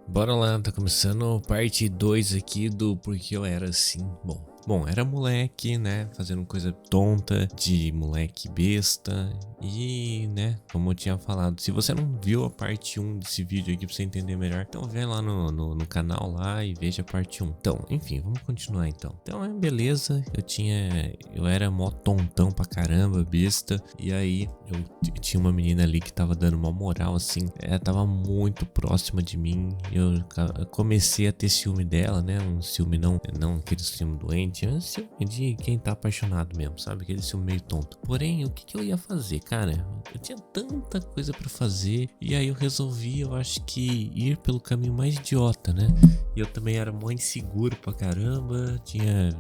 Bora lá, tá começando parte 2 aqui do Porque Eu Era Assim. Bom, era moleque, né, fazendo coisa tonta, de moleque besta. E, né, como eu tinha falado, se você não viu a parte 1 desse vídeo aqui pra você entender melhor, então vem lá no canal lá e veja a parte 1. Então, enfim, vamos continuar então. Então, beleza, eu era mó tontão pra caramba, besta. E aí, eu tinha uma menina ali que tava dando uma moral, assim, ela tava muito próxima de mim. Eu comecei a ter ciúme dela, né, um ciúme não aquele ciúme doente, é um ciúme de quem tá apaixonado mesmo, sabe, aquele ciúme meio tonto. Porém, o que eu ia fazer? Cara, eu tinha tanta coisa pra fazer. E aí eu resolvi, eu acho que ir pelo caminho mais idiota, né? E eu também era mó inseguro pra caramba. Tinha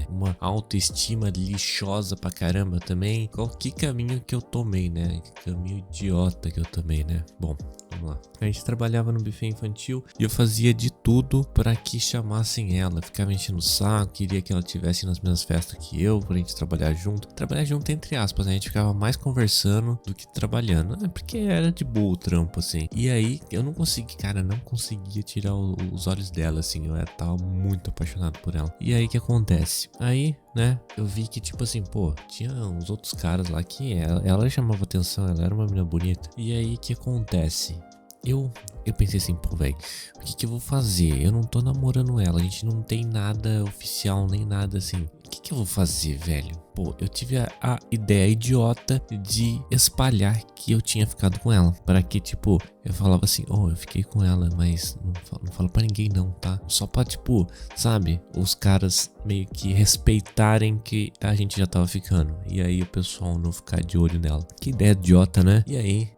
uma autoestima lixosa pra caramba também. Que caminho que eu tomei, né? Que caminho idiota que eu tomei, né? Bom, vamos lá. A gente trabalhava no buffet infantil e eu fazia de tudo para que chamassem ela. Ficava enchendo o saco, queria que ela estivesse nas mesmas festas que eu, pra gente trabalhar junto. Trabalhar junto entre aspas, né? A gente ficava mais conversando do que trabalhando, né? Porque era de boa o trampo, assim. E aí, eu não conseguia tirar os olhos dela, assim. Eu tava muito apaixonado por ela. E aí, o que acontece? Aí, né, eu vi que, tipo assim, pô, tinha uns outros caras lá que ela chamava atenção, ela era uma menina bonita. E aí, o que acontece? Eu pensei assim, pô, velho, o que eu vou fazer? Eu não tô namorando ela, a gente não tem nada oficial, nem nada assim. O que eu vou fazer, velho? Pô, eu tive a ideia idiota de espalhar que eu tinha ficado com ela. Para que, tipo, eu falava assim, eu fiquei com ela, mas não falo pra ninguém não, tá? Só pra, tipo, sabe, os caras meio que respeitarem que a gente já tava ficando. E aí o pessoal não ficar de olho nela. Que ideia idiota, né? E aí,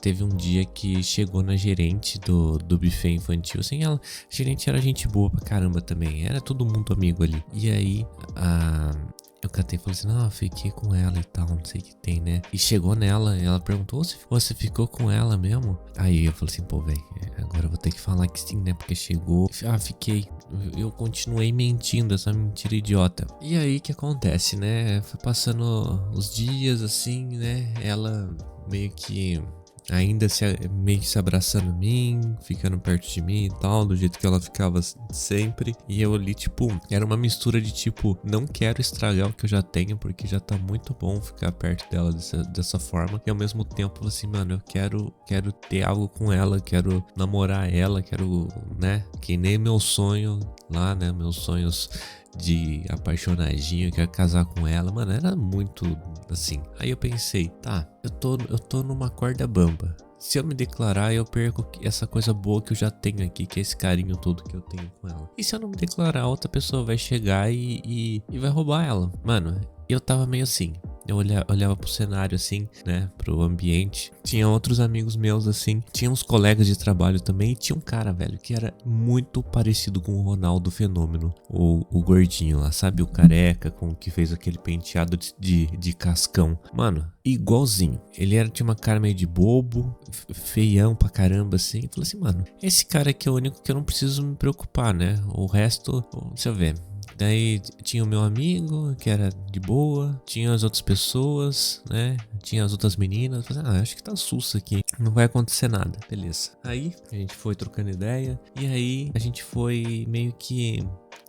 teve um dia que chegou na gerente do buffet infantil, assim, a gerente era gente boa pra caramba também. Era todo mundo amigo ali. E aí, eu catei e falei assim, não, eu fiquei com ela e tal, não sei o que tem, né? E chegou nela, ela perguntou, você ficou com ela mesmo? Aí eu falei assim, pô, velho, agora eu vou ter que falar que sim, né? Porque chegou, fiquei. Eu continuei mentindo, essa mentira idiota. E aí, o que acontece, né? Foi passando os dias, assim, né? Ela meio que ainda meio que se abraçando a mim, ficando perto de mim e tal, do jeito que ela ficava sempre. E eu ali, tipo, era uma mistura de tipo, não quero estragar o que eu já tenho, porque já tá muito bom ficar perto dela dessa forma. E ao mesmo tempo, assim, mano, eu quero ter algo com ela, quero namorar ela, quero, né, que nem meu sonho lá, né, meus sonhos de apaixonadinho, quero casar com ela, mano, era muito assim. Aí eu pensei, tá, eu tô numa corda bamba. Se eu me declarar, eu perco essa coisa boa que eu já tenho aqui, que é esse carinho todo que eu tenho com ela. E se eu não me declarar, outra pessoa vai chegar e vai roubar ela. Mano, eu tava meio assim. Eu olhava pro cenário assim, né, pro ambiente. Tinha outros amigos meus assim, tinha uns colegas de trabalho também. E tinha um cara, velho, que era muito parecido com o Ronaldo Fenômeno, o gordinho lá, sabe? O careca com que fez aquele penteado de cascão. Mano, igualzinho. Ele tinha uma cara meio de bobo, feião pra caramba assim. Eu falei assim, mano, esse cara aqui é o único que eu não preciso me preocupar, né? O resto, deixa eu ver. Daí tinha o meu amigo, que era de boa, tinha as outras pessoas, né? Tinha as outras meninas. Falei, acho que tá sussa aqui, não vai acontecer nada, beleza. Aí a gente foi trocando ideia, e aí a gente foi meio que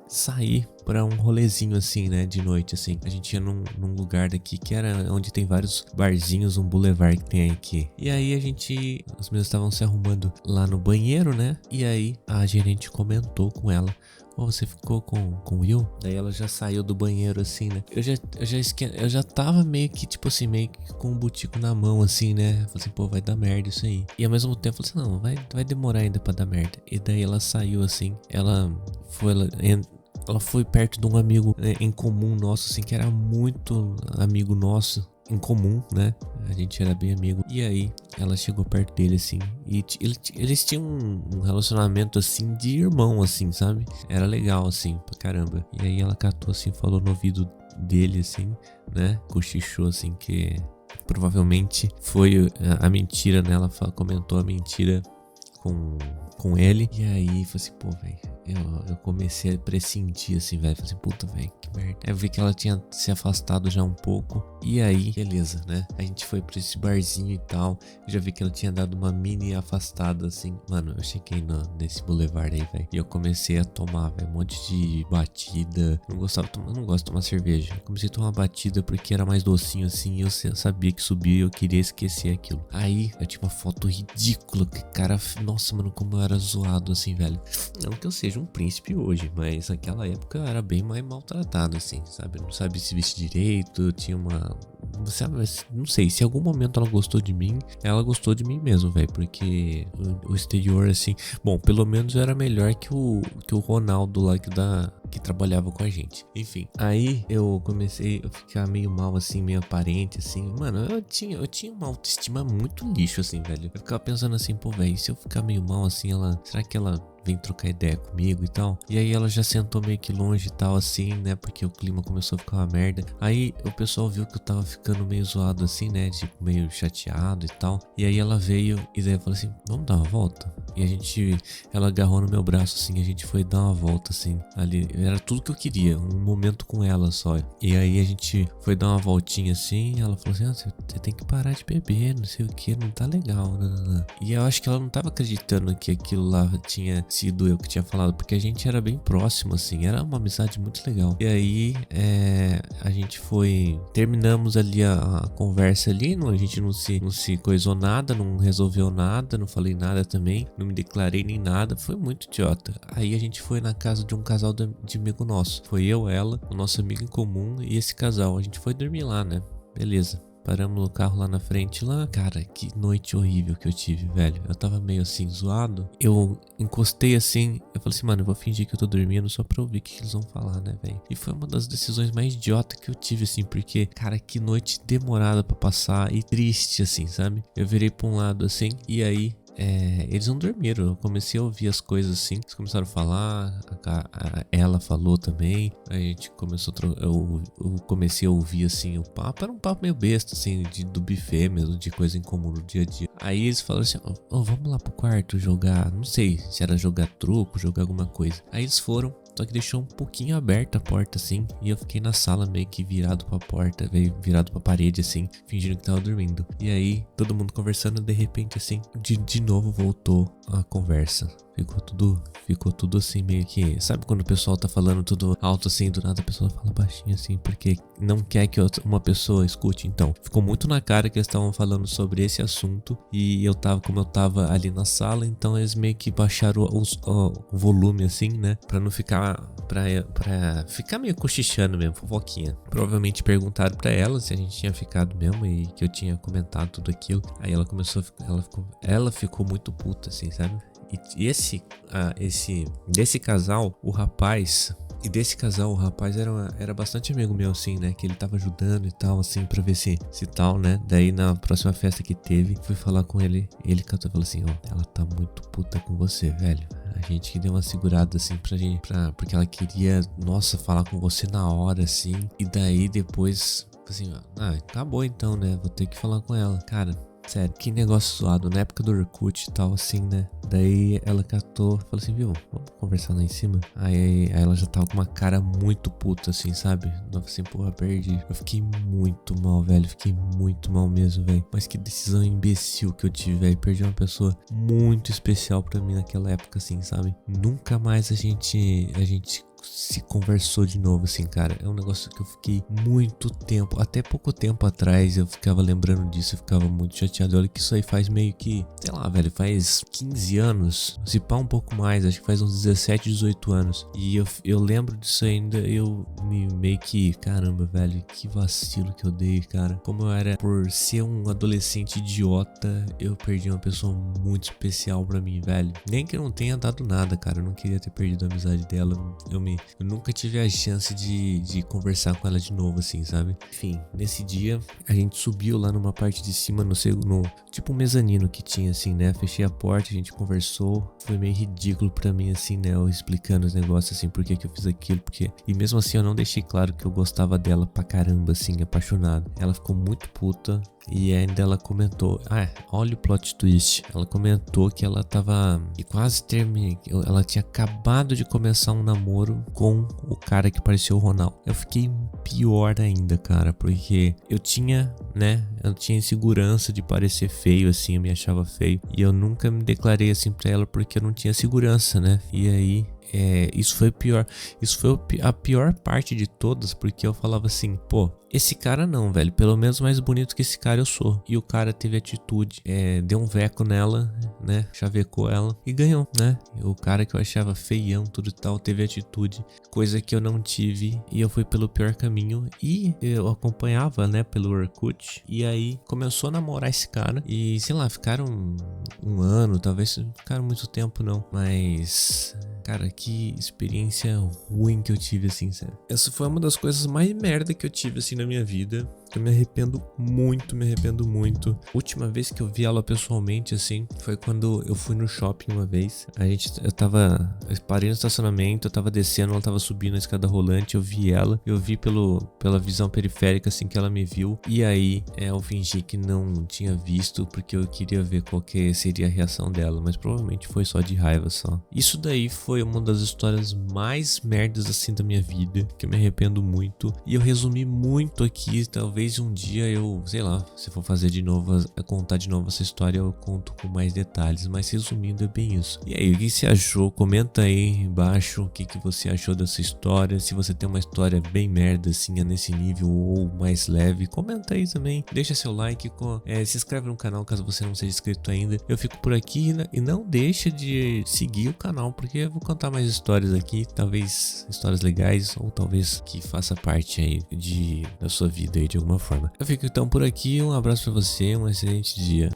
sair pra um rolezinho assim, né, de noite assim. A gente ia num lugar daqui que era onde tem vários barzinhos, um boulevard que tem aqui. E aí os meus estavam se arrumando lá no banheiro, né? E aí a gerente comentou com ela, você ficou com o Will? Daí ela já saiu do banheiro assim, né? Eu já tava meio que, tipo assim, meio que com o butico na mão assim, né? Falei assim, pô, vai dar merda isso aí. E ao mesmo tempo, eu falei assim, não, vai demorar ainda pra dar merda. E daí ela saiu assim, ela foi perto de um amigo em comum nosso, assim, que era muito amigo nosso. Em comum, né? A gente era bem amigo. E aí, ela chegou perto dele, assim. E eles tinham um relacionamento, assim, de irmão, assim, sabe? Era legal, assim, pra caramba. E aí, ela catou, assim, falou no ouvido dele, assim, né? Cochichou, assim, que provavelmente foi a mentira, né? Ela comentou a mentira com ele. E aí, falei assim, pô, velho, eu comecei a pressentir assim, velho. Falei assim, puta, velho, que merda. Aí eu vi que ela tinha se afastado já um pouco. E aí, beleza, né? A gente foi pra esse barzinho e tal. Eu já vi que ela tinha dado uma mini afastada, assim. Mano, eu cheguei nesse boulevard aí, velho. E eu comecei a tomar, velho, um monte de batida. Eu não gosto de tomar cerveja. Eu comecei a tomar batida porque era mais docinho, assim. E eu sabia que subia e eu queria esquecer aquilo. Aí, eu tinha uma foto ridícula. Que cara, nossa, mano, como eu era zoado, assim, velho. Não que eu seja um príncipe hoje, mas naquela época eu era bem mais maltratado, assim, sabe? Eu não sabia se vestir direito, tinha uma... Não sei, se em algum momento ela gostou de mim, ela gostou de mim mesmo, velho, porque o exterior, assim... Bom, pelo menos eu era melhor que o Ronaldo lá que trabalhava com a gente. Enfim, aí eu comecei a ficar meio mal, assim, meio aparente, assim. Mano, eu tinha uma autoestima muito lixo, assim, velho. Eu ficava pensando assim, pô, velho, se eu ficar meio mal, assim, será que ela vem trocar ideia comigo e tal? E aí ela já sentou meio que longe e tal, assim, né? Porque o clima começou a ficar uma merda. Aí o pessoal viu que eu tava ficando meio zoado, assim, né? Tipo, meio chateado e tal. E aí ela veio e daí eu falei assim, vamos dar uma volta? E ela agarrou no meu braço, assim, a gente foi dar uma volta, assim, ali. Era tudo que eu queria, um momento com ela só. E aí a gente foi dar uma voltinha, assim, e ela falou assim, você tem que parar de beber, não sei o que, não tá legal, né? E eu acho que ela não tava acreditando que aquilo lá tinha sido eu que tinha falado, porque a gente era bem próximo, assim, era uma amizade muito legal. E aí, a gente terminamos ali a conversa ali, a gente não se coisou nada, não resolveu nada, não falei nada também, não me declarei nem nada, foi muito idiota. Aí a gente foi na casa de um casal de amigo nosso, foi eu, ela, o nosso amigo em comum e esse casal, a gente foi dormir lá, né? Beleza. Paramos no carro lá na frente, lá, cara, que noite horrível que eu tive, velho. Eu tava meio assim, zoado. Eu encostei assim, eu falei assim, mano, eu vou fingir que eu tô dormindo só pra ouvir o que eles vão falar, né, velho. E foi uma das decisões mais idiota que eu tive, assim, porque, cara, que noite demorada pra passar e triste, assim, sabe? Eu virei pra um lado assim, e aí... eles não dormiram, eu comecei a ouvir as coisas assim, eles começaram a falar, ela falou também, a gente começou eu comecei a ouvir assim o papo, era um papo meio besta assim, do buffet mesmo, de coisa em comum no dia a dia. Aí eles falaram assim, vamos lá pro quarto jogar, não sei se era jogar truco, jogar alguma coisa. Aí eles foram, só que deixou um pouquinho aberta a porta assim, e eu fiquei na sala meio que virado pra porta, virado pra parede assim, fingindo que tava dormindo. E aí, todo mundo conversando, de repente assim, de novo voltou a conversa. Ficou tudo assim meio que... Sabe quando o pessoal tá falando tudo alto assim, do nada a pessoa fala baixinho assim, porque não quer que uma pessoa escute? Então, ficou muito na cara que eles estavam falando sobre esse assunto. E como eu tava ali na sala, então eles meio que baixaram o volume assim, né? Pra não ficar... Pra ficar meio cochichando mesmo, fofoquinha. Provavelmente perguntaram pra ela se a gente tinha ficado mesmo e que eu tinha comentado tudo aquilo. Aí ela começou ela ficou muito puta assim, sabe? E desse casal, o rapaz era bastante amigo meu, assim, né? Que ele tava ajudando e tal, assim, pra ver se tal, né? Daí na próxima festa que teve, fui falar com ele. Ele cantou e falou assim: ela tá muito puta com você, velho. A gente deu uma segurada, assim, porque ela queria, nossa, falar com você na hora, assim. E daí depois, assim, acabou então, né? Vou ter que falar com ela. Cara, sério, que negócio zoado, na época do Orkut e tal, assim, né? Daí ela catou, falou assim, viu, vamos conversar lá em cima? Aí ela já tava com uma cara muito puta, assim, sabe? Nossa, assim, porra, perdi. Eu fiquei muito mal, velho, fiquei muito mal mesmo, velho. Mas que decisão imbecil que eu tive, velho. Perdi uma pessoa muito especial pra mim naquela época, assim, sabe? Nunca mais a gente se conversou de novo, assim, cara. É um negócio que eu fiquei muito tempo, até pouco tempo atrás eu ficava lembrando disso, eu ficava muito chateado. Olha que isso aí faz meio que, sei lá, velho, faz 15 anos, se pá um pouco mais, acho que faz uns 17, 18 anos. E eu lembro disso ainda, eu meio que, caramba, velho, que vacilo que eu dei, cara. Como eu era, por ser um adolescente idiota, eu perdi uma pessoa muito especial pra mim, velho. Nem que eu não tenha dado nada, cara, eu não queria ter perdido a amizade dela. Eu nunca tive a chance de conversar com ela de novo, assim, sabe? Enfim, nesse dia a gente subiu lá numa parte de cima, no tipo um mezanino que tinha, assim, né? Fechei a porta, a gente conversou. Foi meio ridículo pra mim, assim, né? Eu explicando os negócios, assim, por que eu fiz aquilo, E mesmo assim eu não deixei claro que eu gostava dela pra caramba, assim, apaixonado. Ela ficou muito puta. E ainda ela comentou, olha o plot twist. Ela comentou que ela tava quase terminando, ela tinha acabado de começar um namoro com o cara que parecia o Ronaldo. Eu fiquei pior ainda, cara, porque eu tinha insegurança de parecer feio, assim, eu me achava feio. E eu nunca me declarei assim pra ela porque eu não tinha segurança, né? E aí, isso foi pior. Isso foi a pior parte de todas, porque eu falava assim, pô, esse cara não, velho, pelo menos mais bonito que esse cara eu sou. E o cara teve atitude, deu um veco nela, né, chavecou ela e ganhou, né. O cara que eu achava feião, tudo e tal, teve atitude, coisa que eu não tive, e eu fui pelo pior caminho. E eu acompanhava, né, pelo Orkut, e aí começou a namorar esse cara, e sei lá, ficaram um ano, talvez ficaram muito tempo não, mas... Cara, que experiência ruim que eu tive, assim, sério. Essa foi uma das coisas mais merda que eu tive, assim, na minha vida. Eu me arrependo muito, me arrependo muito. A última vez que eu vi ela pessoalmente, assim, foi quando eu fui no shopping uma vez. Eu parei no estacionamento, eu tava descendo, ela tava subindo a escada rolante, eu vi ela. Eu vi pela visão periférica, assim, que ela me viu. E aí, eu fingi que não tinha visto, porque eu queria ver qual que seria a reação dela. Mas provavelmente foi só de raiva, só. Isso daí foi uma das histórias mais merdas, assim, da minha vida, que eu me arrependo muito. E eu resumi muito aqui, talvez um dia eu, sei lá, se for fazer de novo, contar de novo essa história, eu conto com mais detalhes, mas resumindo é bem isso. E aí, o que você achou? Comenta aí embaixo o que você achou dessa história. Se você tem uma história bem merda, assim, nesse nível ou mais leve, comenta aí também. Deixa seu like, se inscreve no canal caso você não seja inscrito ainda. Eu fico por aqui e não deixa de seguir o canal, porque eu vou contar mais histórias aqui, talvez histórias legais ou talvez que faça parte aí da sua vida aí de alguma forma. Eu fico então por aqui, um abraço pra você, um excelente dia.